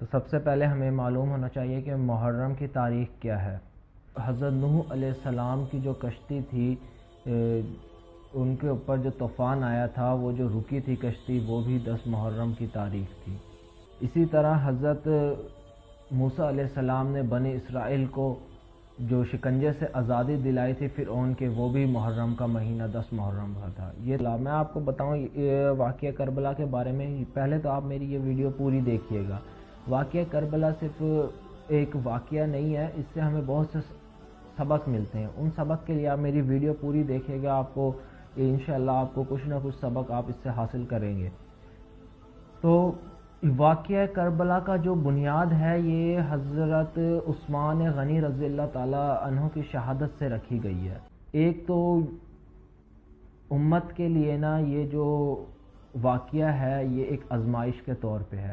तो सबसे पहले हमें मालूम होना चाहिए कि मुहर्रम की तारीख़ क्या है। हज़रत नूह अलैहिस्सलाम की जो कश्ती थी, उनके ऊपर जो तूफ़ान आया था, वो जो रुकी थी कश्ती, वो भी 10 मुहर्रम की तारीख़ थी। इसी तरह हज़रत मूसा अलैहिस्सलाम ने बनी इसराइल को जो शिकंजे से आज़ादी दिलाई थी फ़िरऔन के, वो भी मुहर्रम का महीना 10 मुहर्रम का था। ये मैं आपको बताऊँ वाक़या करबला के बारे में। पहले तो आप मेरी ये वीडियो पूरी देखिएगा। वाक़या करबला सिर्फ़ एक वाक़या नहीं है, इससे हमें बहुत से सबक मिलते हैं। उन सबक के लिए आप मेरी वीडियो पूरी देखिएगा, आपको इंशाअल्लाह आपको कुछ ना कुछ सबक आप इससे हासिल करेंगे। तो वाक़या करबला का जो बुनियाद है, ये हज़रत उस्मान गनी रज़ियल्लाहु ताला अन्हु की शहादत से रखी गई है। एक तो उम्मत के लिए ना, ये जो वाक़या है, ये एक आज़माइश के तौर पे है।